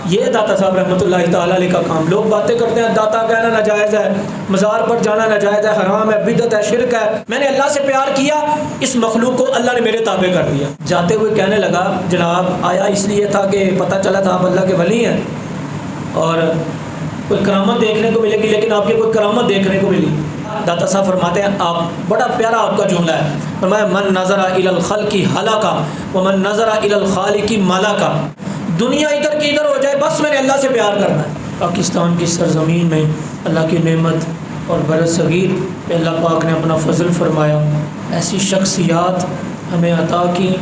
یہ داتا صاحب رحمۃ اللہ تعالیٰ علیہ کا کام. لوگ باتیں کرتے ہیں داتا کہنا ناجائز ہے، مزار پر جانا ناجائز ہے، حرام ہے، بدعت ہے، شرک ہے. میں نے اللہ سے پیار کیا، اس مخلوق کو اللہ نے میرے تابع کر دیا. جاتے ہوئے کہنے لگا جناب آیا اس لیے تھا کہ پتہ چلا تھا آپ اللہ کے ولی ہیں اور کوئی کرامت دیکھنے کو ملے گی، لیکن آپ کی کوئی کرامت دیکھنے کو ملی. داتا صاحب فرماتے ہیں آپ بڑا پیارا آپ کا جملہ ہے، فرمایا من نظر الی الخلق ہلاکا ومن نظر الی الخالق ملکا. دنیا ادھر کی ادھر ہو جائے بس میں نے اللہ سے پیار کرنا ہے. پاکستان کی سرزمین میں اللہ کی نعمت اور برصغیر پہ اللہ پاک نے اپنا فضل فرمایا. ایسی شخصیات ہمیں عطا کی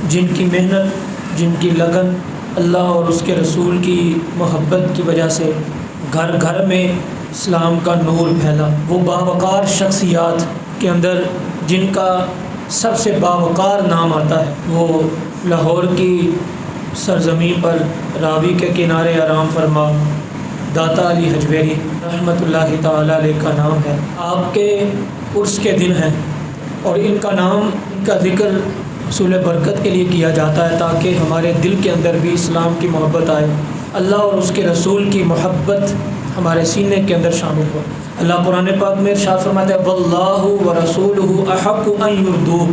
جن کی محنت، جن کی لگن اللہ اور اس کے رسول کی محبت کی وجہ سے گھر گھر میں اسلام کا نور پھیلا. وہ باوقار شخصیات کے اندر جن کا سب سے باوقار نام آتا ہے وہ لاہور کی سرزمین پر راوی کے کنارے آرام فرما داتا علی حجویری رحمۃ اللہ تعالی علیہ کا نام ہے. آپ کے عرس کے دن ہیں اور ان کا نام، ان کا ذکر حصول برکت کے لیے کیا جاتا ہے تاکہ ہمارے دل کے اندر بھی اسلام کی محبت آئے، اللہ اور اس کے رسول کی محبت ہمارے سینے کے اندر شامل ہو. اللہ قرآن پاک میں ارشاد فرماتا ہے واللہ ورسولہ احق ان یرضوہ،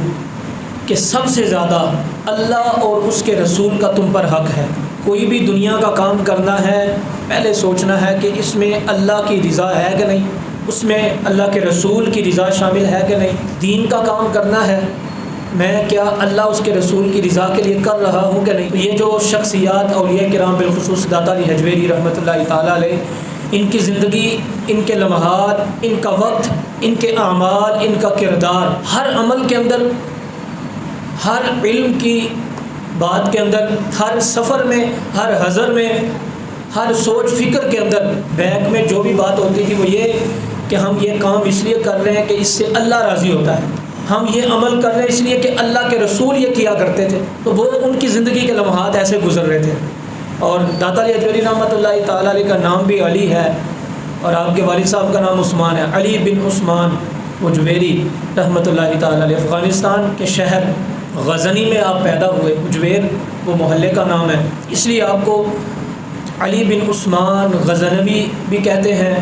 کہ سب سے زیادہ اللہ اور اس کے رسول کا تم پر حق ہے. کوئی بھی دنیا کا کام کرنا ہے پہلے سوچنا ہے کہ اس میں اللہ کی رضا ہے کہ نہیں، اس میں اللہ کے رسول کی رضا شامل ہے کہ نہیں. دین کا کام کرنا ہے میں کیا اللہ اس کے رسول کی رضا کے لیے کر رہا ہوں کہ نہیں. یہ جو شخصیات اولیاء کرام بالخصوص داتا علی حجویری رحمۃ اللہ تعالیٰ علیہ، ان کی زندگی، ان کے لمحات، ان کا وقت، ان کے اعمال، ان کا کردار، ہر عمل کے اندر، ہر علم کی بات کے اندر، ہر سفر میں، ہر حضر میں، ہر سوچ فکر کے اندر بیک میں جو بھی بات ہوتی تھی وہ یہ کہ ہم یہ کام اس لیے کر رہے ہیں کہ اس سے اللہ راضی ہوتا ہے، ہم یہ عمل کر رہے ہیں اس لیے کہ اللہ کے رسول یہ کیا کرتے تھے. تو وہ ان کی زندگی کے لمحات ایسے گزر رہے تھے. اور داتا علی حجویری رحمۃ اللہ تعالیٰ علیہ کا نام بھی علی ہے اور آپ کے والد صاحب کا نام عثمان ہے. علی بن عثمان حجویری رحمۃ اللہ تعالیٰ علیہ. افغانستان کے شہر غزنی میں آپ پیدا ہوئے. حجویر وہ محلے کا نام ہے، اس لیے آپ کو علی بن عثمان غزنوی بھی کہتے ہیں،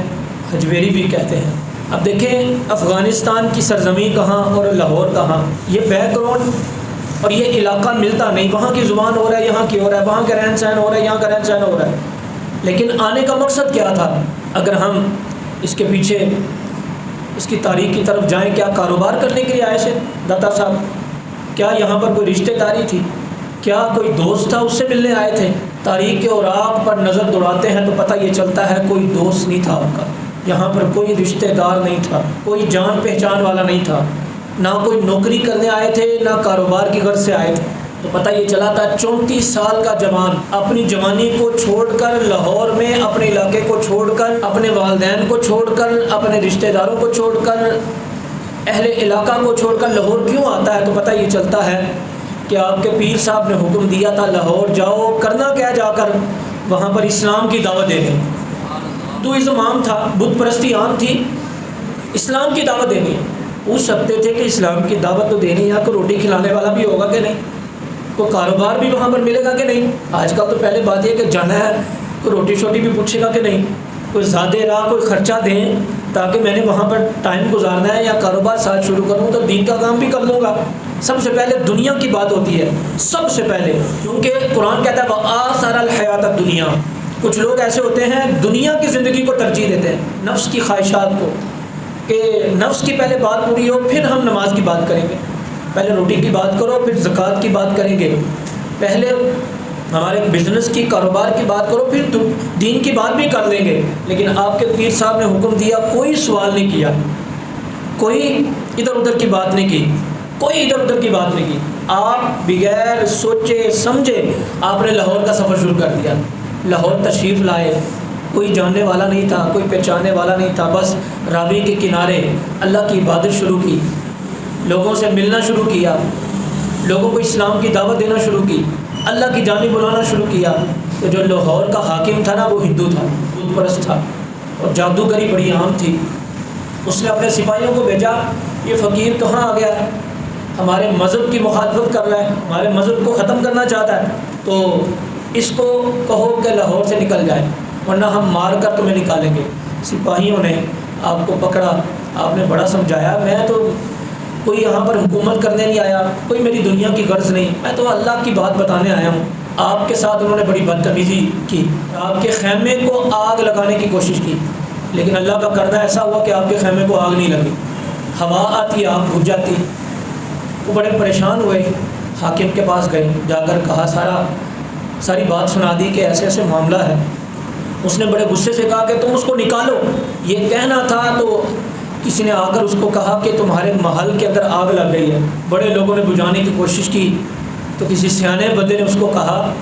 حجویری بھی کہتے ہیں. اب دیکھیں افغانستان کی سرزمین کہاں اور لاہور کہاں، یہ بیک گراؤنڈ اور یہ علاقہ ملتا نہیں. وہاں کی زبان ہو رہا ہے، یہاں کی ہو رہا ہے، وہاں کا رہن سہن ہو رہا ہے، یہاں کا رہن سہن ہو رہا ہے. لیکن آنے کا مقصد کیا تھا؟ اگر ہم اس کے پیچھے اس کی تاریخ کی طرف جائیں، کیا کاروبار کرنے کے لیے آئے تھے داتا صاحب؟ کیا یہاں پر کوئی رشتہ داری تھی؟ کیا کوئی دوست تھا اس سے ملنے آئے تھے؟ تاریخ کے اوراق پر نظر دوڑاتے ہیں تو پتہ یہ چلتا ہے کوئی دوست نہیں تھا آپ کا. یہاں پر کوئی رشتہ دار نہیں تھا، کوئی جان پہچان والا نہیں تھا، نہ کوئی نوکری کرنے آئے تھے، نہ کاروبار کی غرض سے آئے تھے. تو پتہ یہ چلا تھا 34 سال کا جوان اپنی جوانی کو چھوڑ کر لاہور میں، اپنے علاقے کو چھوڑ کر، اپنے والدین کو چھوڑ کر، اپنے رشتہ داروں کو چھوڑ کر، اہل علاقہ کو چھوڑ کر لاہور کیوں آتا ہے؟ تو پتہ یہ چلتا ہے کہ آپ کے پیر صاحب نے حکم دیا تھا لاہور جاؤ. کرنا کیا جا کر؟ وہاں پر اسلام کی دعوت دینی. ہندوازم عام تھا، بت پرستی عام تھی، اسلام کی دعوت دینی. پوچھ سکتے تھے کہ اسلام کی دعوت تو دینی ہے، کوئی روٹی کھلانے والا بھی ہوگا کہ نہیں، کوئی کاروبار بھی وہاں پر ملے گا کہ نہیں. آج کل تو پہلے بات یہ کہ جانا ہے کوئی روٹی شوٹی بھی پوچھے گا کہ نہیں، کوئی زیادہ راہ کوئی خرچہ دیں تاکہ میں نے وہاں پر ٹائم گزارنا ہے یا کاروبار ساتھ شروع کروں تو دین کا کام بھی کر لوں گا. سب سے پہلے دنیا کی بات ہوتی ہے، سب سے پہلے، کیونکہ قرآن کہتا ہے وَآثَرَ الْحَيَاةَ الدُّنْيَا. کچھ لوگ ایسے ہوتے ہیں دنیا کی زندگی کو ترجیح دیتے ہیں، نفس کی خواہشات کو، کہ نفس کی پہلے بات پوری ہو پھر ہم نماز کی بات کریں گے. پہلے روٹی کی بات کرو پھر زکوٰۃ کی بات کریں گے. پہلے ہمارے بزنس کی، کاروبار کی بات کرو پھر دین کی بات بھی کر لیں گے. لیکن آپ کے پیر صاحب نے حکم دیا، کوئی سوال نہیں کیا، کوئی ادھر ادھر کی بات نہیں کی، کوئی ادھر ادھر کی بات نہیں کی. آپ بغیر سوچے سمجھے آپ نے لاہور کا سفر شروع کر دیا. لاہور تشریف لائے، کوئی جاننے والا نہیں تھا، کوئی پہچاننے والا نہیں تھا، بس راوی کے کنارے اللہ کی عبادت شروع کی، لوگوں سے ملنا شروع کیا، لوگوں کو اسلام کی دعوت دینا شروع کی، اللہ کی جانب بلانا شروع کیا. تو جو لاہور کا حاکم تھا نا وہ ہندو تھا، بت پرست تھا اور جادوگری بڑی عام تھی. اس نے اپنے سپاہیوں کو بھیجا، یہ فقیر کہاں آ گیا ہے، ہمارے مذہب کی مخالفت کر رہا ہے، ہمارے مذہب کو ختم کرنا چاہتا ہے. تو اس کو کہو کہ لاہور سے نکل جائے ورنہ ہم مار کر تمہیں نکالیں گے۔ سپاہیوں نے آپ کو پکڑا، آپ نے بڑا سمجھایا، میں تو کوئی یہاں پر حکومت کرنے نہیں آیا، کوئی میری دنیا کی غرض نہیں، میں تو اللہ کی بات بتانے آیا ہوں۔ آپ کے ساتھ انہوں نے بڑی بدتمیزی کی، آپ کے خیمے کو آگ لگانے کی کوشش کی، لیکن اللہ کا کرنا ایسا ہوا کہ آپ کے خیمے کو آگ نہیں لگی، ہوا آتی آگ بجھ جاتی۔ وہ بڑے پریشان ہوئے، حاکم کے پاس گئے، جا کر کہا، ساری بات سنا دی کہ ایسے ایسے معاملہ ہے۔ اس نے بڑے غصے سے کہا کہ تم اس کو نکالو، یہ کہنا تھا تو کسی نے آ کر اس کو کہا کہ تمہارے محل کے اندر آگ لگ گئی ہے۔ بڑے لوگوں نے بجھانے کی کوشش کی تو کسی سیانے بندے نے اس کو کہا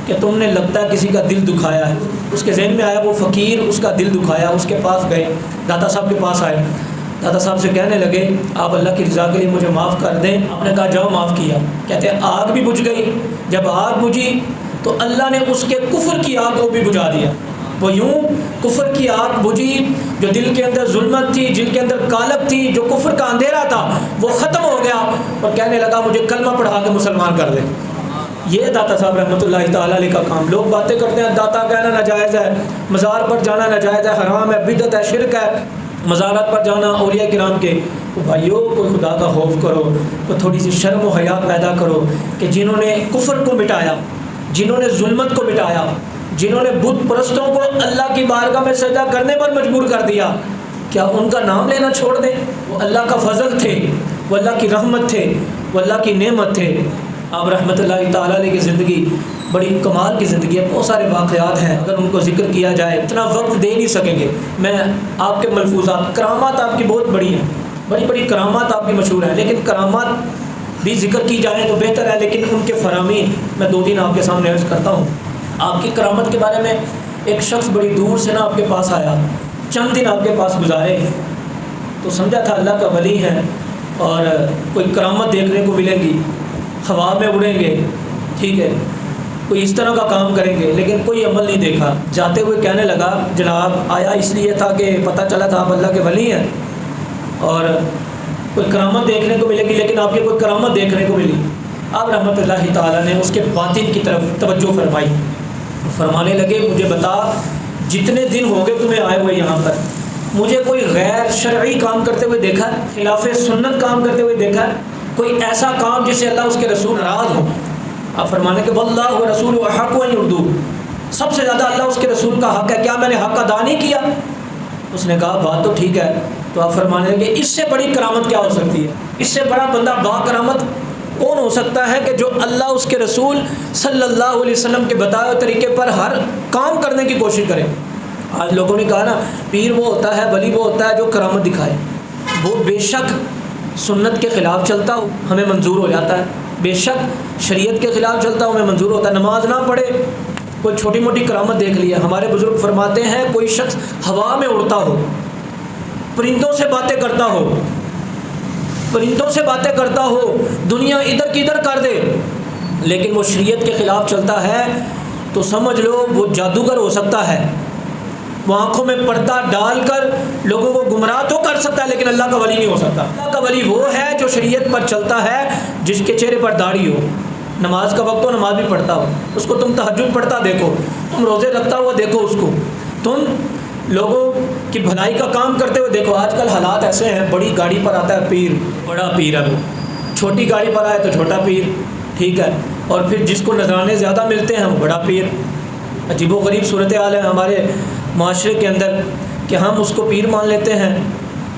کہ تم نے لگتا ہے کسی کا دل دکھایا ہے۔ اس کے ذہن میں آیا وہ فقیر اس کا دل دکھایا، اس کے پاس گئے، داتا صاحب کے پاس آئے، داتا صاحب سے کہنے لگے آپ اللہ کی رضا کے لیے مجھے معاف کر دیں۔ آپ نے کہا جاؤ معاف کیا۔ کہتے ہیں آگ بھی بجھ گئی، جب آگ بجھی تو اللہ نے اس کے کفر کی آگ کو بھی بجھا دیا۔ وہ یوں کفر کی آگ بجھی، جو دل کے اندر ظلمت تھی، دل کے اندر کالب تھی، جو کفر کا اندھیرا تھا، وہ ختم ہو گیا اور کہنے لگا مجھے کلمہ پڑھا کے مسلمان کر دے۔ یہ داتا صاحب رحمۃ اللہ تعالیٰ علیہ کا کام۔ لوگ باتیں کرتے ہیں داتا کہنا ناجائز ہے، مزار پر جانا ناجائز ہے، حرام ہے، بدعت ہے، شرک ہے، مزارات پر جانا اولیاء کرام کے۔ تو بھائیو کوئی خدا کا خوف کرو، کوئی تھوڑی سی شرم و حیا پیدا کرو کہ جنہوں نے کفر کو مٹایا، جنہوں نے ظلمت کو مٹایا، جنہوں نے بت پرستوں کو اللہ کی بارگاہ میں سجدہ کرنے پر مجبور کر دیا، کیا ان کا نام لینا چھوڑ دیں؟ وہ اللہ کا فضل تھے، وہ اللہ کی رحمت تھے، وہ اللہ کی نعمت تھے۔ آپ رحمۃ اللہ تعالیٰ علیہ کی زندگی بڑی کمال کی زندگی ہے، بہت سارے واقعات ہیں، اگر ان کو ذکر کیا جائے اتنا وقت دے نہیں سکیں گے۔ میں آپ کے ملفوظات، کرامات آپ کی بہت بڑی ہیں، بڑی بڑی کرامات آپ کی مشہور ہیں، لیکن کرامات بھی ذکر کی جائیں تو بہتر ہے، لیکن ان کے فرامین میں 2 آپ کے سامنے عرض کرتا ہوں۔ آپ کی کرامت کے بارے میں ایک شخص بڑی دور سے آپ کے پاس آیا، چند دن آپ کے پاس گزارے تو سمجھا تھا اللہ کا ولی ہے اور کوئی کرامت دیکھنے کو ملے گی، ہوا میں اڑیں گے، ٹھیک ہے، کوئی اس طرح کا کام کریں گے، لیکن کوئی عمل نہیں دیکھا۔ جاتے ہوئے کہنے لگا جناب آیا اس لیے تھا کہ پتہ چلا تھا آپ اللہ کے ولی ہیں اور کوئی کرامت دیکھنے کو ملے گی، لیکن آپ کی کوئی کرامت دیکھنے کو ملی۔ آپ رحمۃ اللہ تعالیٰ نے اس کے باطن کی طرف توجہ فرمائی، فرمانے لگے مجھے بتا جتنے دن ہو گئے تمہیں آئے ہوئے یہاں پر، مجھے کوئی غیر شرعی کام کرتے ہوئے دیکھا ہے، خلاف سنت کام کرتے ہوئے دیکھا ہے، کوئی ایسا کام جس سے اللہ اس کے رسول ناراض ہو؟ آپ فرمانے کہ واللہ و رسول احق ان یردوہ، سب سے زیادہ اللہ اس کے رسول کا حق ہے، کیا میں نے حق ادا نہیں کیا؟ اس نے کہا بات تو ٹھیک ہے۔ تو آپ فرمانے لگے اس سے بڑی کرامت کیا ہو سکتی ہے؟ اس سے بڑا بندہ با کرامت کون ہو سکتا ہے کہ جو اللہ اس کے رسول صلی اللہ علیہ وسلم کے بتائے ہوئے طریقے پر ہر کام کرنے کی کوشش کرے۔ آج لوگوں نے کہا نا پیر وہ ہوتا ہے، ولی وہ ہوتا ہے جو کرامت دکھائے، وہ بے شک سنت کے خلاف چلتا ہو ہمیں منظور ہو جاتا ہے، بے شک شریعت کے خلاف چلتا ہو ہمیں منظور ہوتا ہے، نماز نہ پڑھے کوئی چھوٹی موٹی کرامت دیکھ لیا۔ ہمارے بزرگ فرماتے ہیں کوئی شخص ہوا میں اڑتا ہو، پرندوں سے باتیں کرتا ہو، پرندوں سے باتیں کرتا ہو، دنیا ادھر کی ادھر کر دے، لیکن وہ شریعت کے خلاف چلتا ہے تو سمجھ لو وہ جادوگر ہو سکتا ہے، وہ آنکھوں میں پردہ ڈال کر لوگوں کو گمراہ تو کر سکتا ہے لیکن اللہ کا ولی نہیں ہو سکتا۔ اللہ کا ولی وہ ہے جو شریعت پر چلتا ہے، جس کے چہرے پر داڑھی ہو، نماز کا وقت ہو نماز بھی پڑھتا ہو، اس کو تم تہجد پڑھتا دیکھو، تم روزے رکھتا ہوا دیکھو، اس کو تم لوگوں کی بھلائی کا کام کرتے ہوئے دیکھو۔ آج کل حالات ایسے ہیں، بڑی گاڑی پر آتا ہے پیر، بڑا پیر ہے وہ، چھوٹی گاڑی پر آئے تو چھوٹا پیر، ٹھیک ہے، اور پھر جس کو نذرانے زیادہ ملتے ہیں وہ بڑا پیر۔ عجیب و غریب صورتحال ہے ہمارے معاشرے کے اندر کہ ہم اس کو پیر مان لیتے ہیں،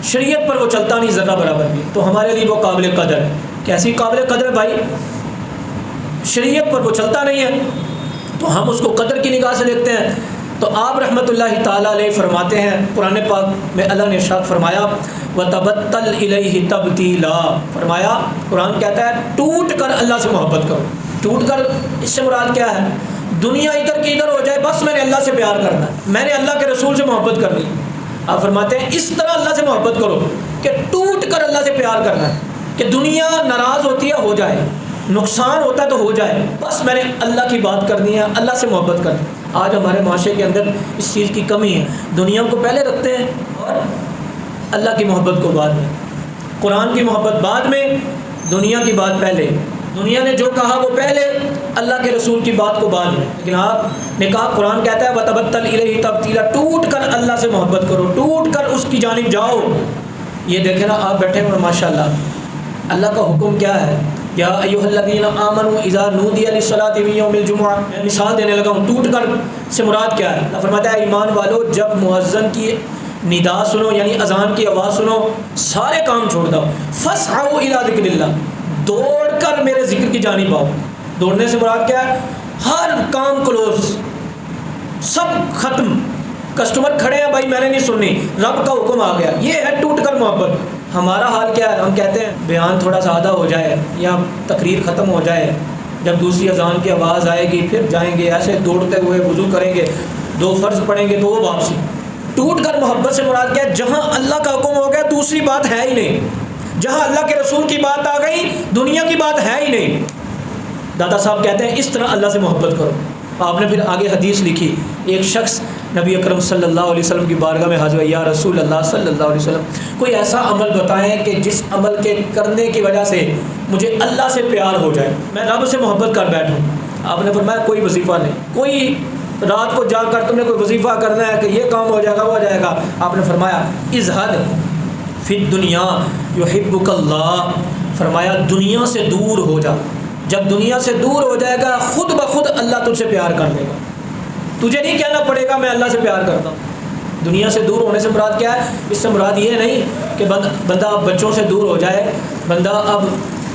شریعت پر وہ چلتا نہیں ذرہ برابر بھی، تو ہمارے لیے وہ قابل قدر ہے۔ کیسی قابل قدر ہے بھائی؟ شریعت پر وہ چلتا نہیں ہے تو ہم اس کو قدر کی نگاہ سے دیکھتے ہیں۔ تو آپ رحمۃ اللہ تعالیٰ علیہ فرماتے ہیں، قرآن پاک میں اللہ نے ارشاد فرمایا وَتَبَتَّلْ إِلَيْهِ تَبْتِيلًا، فرمایا قرآن کہتا ہے ٹوٹ کر اللہ سے محبت کرو۔ ٹوٹ کر اس سے مراد کیا ہے؟ دنیا ادھر کی ادھر ہو جائے بس میں نے اللہ سے پیار کرنا ہے، میں نے اللہ کے رسول سے محبت کرنی ہے۔ آپ فرماتے ہیں اس طرح اللہ سے محبت کرو کہ ٹوٹ کر اللہ سے پیار کرنا ہے، کہ دنیا ناراض ہوتی ہے ہو جائے، نقصان ہوتا ہے تو ہو جائے، بس میں نے اللہ کی بات کرنی ہے، اللہ سے محبت کرنی ہے۔ آج ہمارے معاشرے کے اندر اس چیز کی کمی ہے، دنیا کو پہلے رکھتے ہیں اور اللہ کی محبت کو بعد میں، قرآن کی محبت بعد میں، دنیا کی بات پہلے۔ دنیا نے جو کہا وہ پہلے، اللہ کے رسول کی بات کو بعد میں، لیکن آپ نے کہا قرآن کہتا ہے وَتَبَتَّلْ إِلَيْهِ تَبْتِيلًا، ٹوٹ کر اللہ سے محبت کرو، ٹوٹ کر اس کی جانب جاؤ۔ یہ دیکھیں نا آپ بیٹھے ہوئے ماشاءاللہ، اللہ کا حکم کیا ہے؟ یا ایھا الذین آمنوا اذا نودی للصلاۃ من یوم الجمعہ، میں مثال دینے لگا ہوں، ٹوٹ کر سے مراد کیا ہے؟ اللہ فرماتا ہے ایمان والو جب مؤذن کی ندا سنو یعنی اذان کی آواز سنو سارے کام چھوڑ دو، فاسعوا الی ذکر اللہ، دوڑ کر میرے ذکر کی جانب آؤ۔ دوڑنے سے مراد کیا ہے؟ ہر کام کلوز، سب ختم، کسٹمر کھڑے ہیں بھائی میں نے نہیں سننی، رب کا حکم آ گیا، یہ ہے ٹوٹ کر محبت۔ ہمارا حال کیا ہے؟ ہم کہتے ہیں بیان تھوڑا سا آدھا ہو جائے یا تقریر ختم ہو جائے، جب دوسری اذان کی آواز آئے گی پھر جائیں گے، ایسے دوڑتے ہوئے وضو کریں گے، 2 فرض پڑھیں گے تو وہ واپسی۔ ٹوٹ کر محبت سے مراد کیا ہے؟ جہاں اللہ کا حکم ہو گیا دوسری بات ہے ہی نہیں، جہاں اللہ کے رسول کی بات آ گئی دنیا کی بات ہے ہی نہیں۔ دادا صاحب کہتے ہیں اس طرح اللہ سے محبت کرو۔ آپ نے پھر آگے حدیث لکھی، ایک شخص نبی اکرم صلی اللہ علیہ وسلم کی بارگاہ میں حاضر، یا رسول اللہ صلی اللہ علیہ وسلم کوئی ایسا عمل بتائیں کہ جس عمل کے کرنے کی وجہ سے مجھے اللہ سے پیار ہو جائے، میں رب سے محبت کر بیٹھوں۔ آپ نے فرمایا کوئی وظیفہ نہیں، کوئی رات کو جا کر تم نے کوئی وظیفہ کرنا ہے کہ یہ کام ہو جائے گا وہ ہو جائے گا۔ آپ نے فرمایا ازہد فی الدنیا یحبک اللہ، فرمایا دنیا سے دور ہو جا، جب دنیا سے دور ہو جائے گا خود بخود اللہ تجھ سے پیار کر لے گا، تجھے نہیں کہنا پڑے گا میں اللہ سے پیار کرتا ہوں۔ دنیا سے دور ہونے سے مراد کیا ہے؟ اس سے مراد یہ نہیں کہ بندہ اب بچوں سے دور ہو جائے، بندہ اب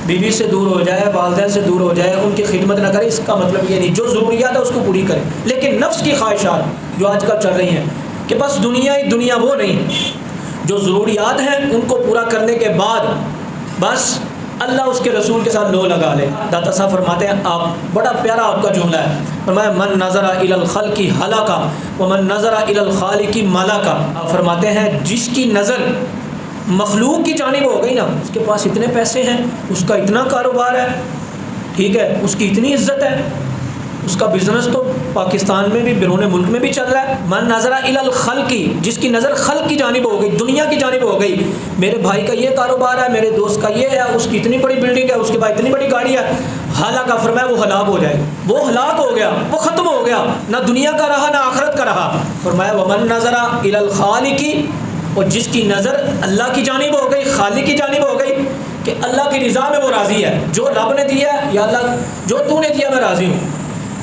بیوی سے دور ہو جائے، والدین سے دور ہو جائے، ان کی خدمت نہ کرے، اس کا مطلب یہ نہیں، جو ضروریات ہے اس کو پوری کرے، لیکن نفس کی خواہشات جو آج کل چل رہی ہیں کہ بس دنیا ہی دنیا، وہ نہیں، جو ضروریات ہیں ان کو پورا کرنے کے بعد بس اللہ اس کے رسول کے ساتھ لو لگا لے۔ داتا صاحب فرماتے ہیں آپ بڑا پیارا آپ کا جملہ ہے، فرمایا من نظر الی الخلق ہلاکا ومن نظر الی الخالق ملکا۔ آپ فرماتے ہیں جس کی نظر مخلوق کی جانب ہو گئی نا، اس کے پاس اتنے پیسے ہیں، اس کا اتنا کاروبار ہے، ٹھیک ہے، اس کی اتنی عزت ہے، اس کا بزنس تو پاکستان میں بھی بیرون ملک میں بھی چل رہا ہے۔ من نظر الی الخلق، جس کی نظر خلق کی جانب ہو گئی، دنیا کی جانب ہو گئی، میرے بھائی کا یہ کاروبار ہے، میرے دوست کا یہ ہے، اس کی اتنی بڑی بلڈنگ ہے، اس کے پاس اتنی بڑی گاڑی ہے، ہلاک کا فرمایا وہ ہلاک ہو جائے گا، وہ ہلاک ہو گیا، وہ ختم ہو گیا، نہ دنیا کا رہا نہ آخرت کا رہا۔ فرمایا ومن نظر الی الخالق، اور جس کی نظر اللہ کی جانب ہو گئی، خالق کی جانب ہو گئی کہ اللہ کی رضا میں وہ راضی ہے، جو رب نے دیا ہے، یا اللہ جو تو نے دیا میں راضی ہوں،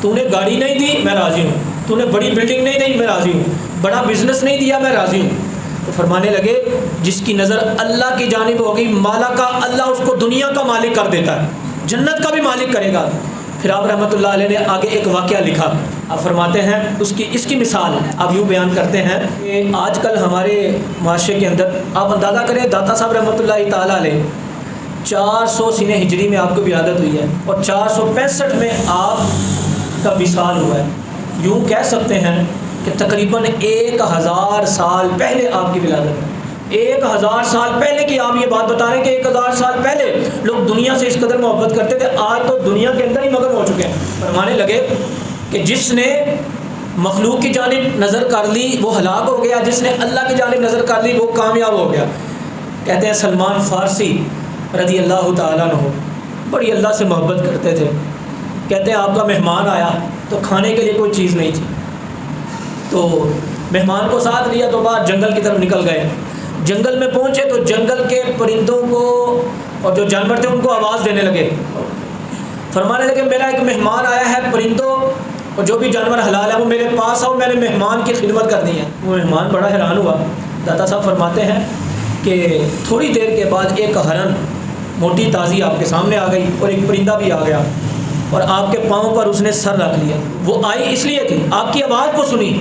تو نے گاڑی نہیں دی میں راضی ہوں، تو نے بڑی بلڈنگ نہیں دی میں راضی ہوں، بڑا بزنس نہیں دیا میں راضی ہوں۔ تو فرمانے لگے جس کی نظر اللہ کی جانب ہوگی مالا کا، اللہ اس کو دنیا کا مالک کر دیتا ہے، جنت کا بھی مالک کرے گا۔ پھر آپ رحمۃ اللہ علیہ نے آگے ایک واقعہ لکھا، آپ فرماتے ہیں اس کی مثال آپ یوں بیان کرتے ہیں کہ آج کل ہمارے معاشرے کے اندر آپ اندازہ کریں، داتا صاحب رحمۃ اللہ تعالیٰ علیہ 400 سنہ ہجری میں آپ کو ولادت ہوئی ہے اور 465 میں آپ کا وصال ہوا ہے، یوں کہہ سکتے ہیں کہ تقریباً 1000 سال پہلے آپ کی ولادت ہے۔ 1000 سال پہلے کی آپ یہ بات بتا رہے ہیں کہ 1000 سال پہلے لوگ دنیا سے اس قدر محبت کرتے تھے، آج تو دنیا کے اندر ہی مگن ہو چکے ہیں۔ فرمانے لگے کہ جس نے مخلوق کی جانب نظر کر لی وہ ہلاک ہو گیا، جس نے اللہ کی جانب نظر کر لی وہ کامیاب ہو گیا۔ کہتے ہیں سلمان فارسی رضی اللہ تعالیٰ عنہ بڑی اللہ سے محبت کرتے تھے، کہتے ہیں آپ کا مہمان آیا تو کھانے کے لیے کوئی چیز نہیں تھی، تو مہمان کو ساتھ لیا تو بعد جنگل کی طرف نکل گئے، جنگل میں پہنچے تو جنگل کے پرندوں کو اور جو جانور تھے ان کو آواز دینے لگے، فرمانے لگے میرا ایک مہمان آیا ہے، پرندوں اور جو بھی جانور حلال ہے وہ میرے پاس آؤ، میں نے مہمان کی خدمت کرنی ہے۔ وہ مہمان بڑا حیران ہوا۔ داتا صاحب فرماتے ہیں کہ تھوڑی دیر کے بعد ایک ہرن موٹی تازی آپ کے سامنے آ گئی اور ایک پرندہ بھی آ گیا اور آپ کے پاؤں پر اس نے سر رکھ لیا۔ وہ آئی اس لیے تھی آپ کی آواز کو سنی،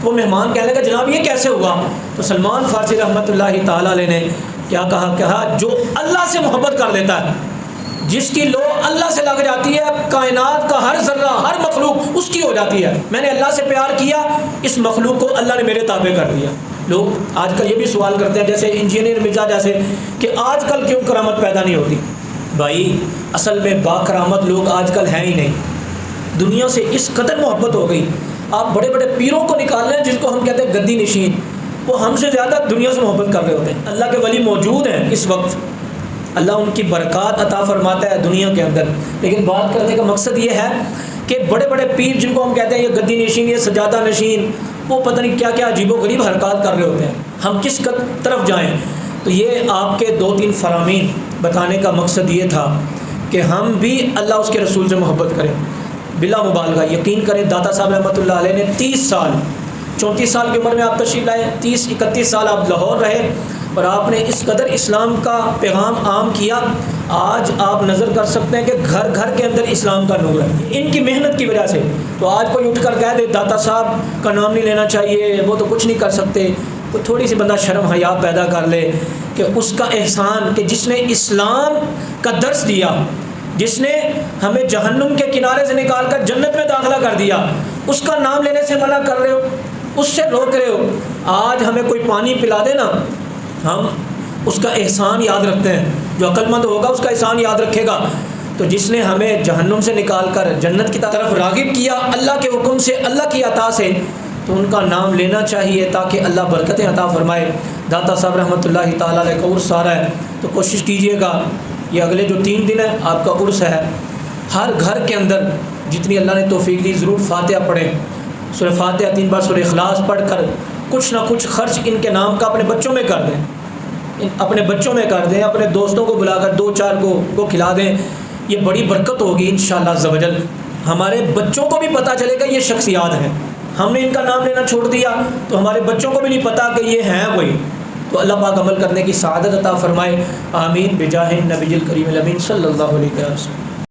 وہ مہمان کہنے لگا جناب یہ کیسے ہوا؟ تو سلمان فارسی رحمۃ اللہ تعالیٰ علیہ نے کیا کہا جو اللہ سے محبت کر لیتا ہے، جس کی لو اللہ سے لگ جاتی ہے، کائنات کا ہر ذرہ ہر مخلوق اس کی ہو جاتی ہے۔ میں نے اللہ سے پیار کیا، اس مخلوق کو اللہ نے میرے تابع کر دیا۔ لوگ آج کل یہ بھی سوال کرتے ہیں جیسے انجینئر مرزا جیسے کہ آج کل کیوں کرامت پیدا نہیں ہوتی؟ بھائی اصل میں با کرامت لوگ آج کل ہیں ہی نہیں، دنیا سے اس قدر محبت ہو گئی۔ آپ بڑے بڑے پیروں کو نکال لیں جن کو ہم کہتے ہیں گدی نشین، وہ ہم سے زیادہ دنیا سے محبت کر رہے ہوتے ہیں۔ اللہ کے ولی موجود ہیں اس وقت اللہ ان کی برکات عطا فرماتا ہے دنیا کے اندر. لیکن بات کرنے کا مقصد یہ ہے کہ بڑے بڑے پیر جن کو ہم کہتے ہیں یہ گدی نشین، یہ سجادہ نشین، وہ پتہ نہیں کیا کیا عجیب و غریب حرکات کر رہے ہوتے ہیں. ہم کس طرف جائیں؟ تو یہ آپ کے 2-3 فرامین بتانے کا مقصد یہ تھا کہ ہم بھی اللہ اس کے رسول سے محبت کریں بلا مبالغہ. یقین کریں داتا صاحب رحمۃ اللہ علیہ نے 30 سال 34 سال کی عمر میں آپ تشریف لائے، 30-31 سال آپ لاہور رہے اور آپ نے اس قدر اسلام کا پیغام عام کیا. آج آپ نظر کر سکتے ہیں کہ گھر گھر کے اندر اسلام کا نور ہے ان کی محنت کی وجہ سے. تو آج کوئی اٹھ کر کہہ دے داتا صاحب کا نام نہیں لینا چاہیے، وہ تو کچھ نہیں کر سکتے، تو تھوڑی سی بندہ شرم حیا پیدا کر لے کہ اس کا احسان کہ جس نے اسلام کا درس دیا، جس نے ہمیں جہنم کے کنارے سے نکال کر جنت میں داخلہ کر دیا، اس کا نام لینے سے منع کر رہے ہو، اس سے روک رہے ہو. آج ہمیں کوئی پانی پلا دے نا، ہم اس کا احسان یاد رکھتے ہیں. جو عقل مند ہوگا اس کا احسان یاد رکھے گا. تو جس نے ہمیں جہنم سے نکال کر جنت کی طرف راغب کیا اللہ کے حکم سے، اللہ کی عطا سے، تو ان کا نام لینا چاہیے تاکہ اللہ برکتیں عطا فرمائے. داتا صاحب رحمۃ اللہ تعالیٰ علیہ کا عرس آ رہا ہے، تو کوشش کیجئے گا یہ اگلے جو 3 دن ہے آپ کا عرس ہے، ہر گھر کے اندر جتنی اللہ نے توفیق دی ضرور فاتحہ پڑھیں. سورہ فاتحہ 3 بار سورہ اخلاص پڑھ کر کچھ نہ کچھ خرچ ان کے نام کا اپنے بچوں میں کر دیں، اپنے بچوں میں کر دیں، اپنے دوستوں کو بلا کر 2-4 کو کھلا دیں. یہ بڑی برکت ہوگی انشاءاللہ عز و جل. ہمارے بچوں کو بھی پتہ چلے گا یہ شخصیات ہیں. ہم نے ان کا نام لینا چھوڑ دیا تو ہمارے بچوں کو بھی نہیں پتا کہ یہ ہیں وہی. تو اللہ پاک عمل کرنے کی سعادت عطا فرمائے. آمین بجاہ النبی الکریم الامین صلی اللہ علیہ وسلم.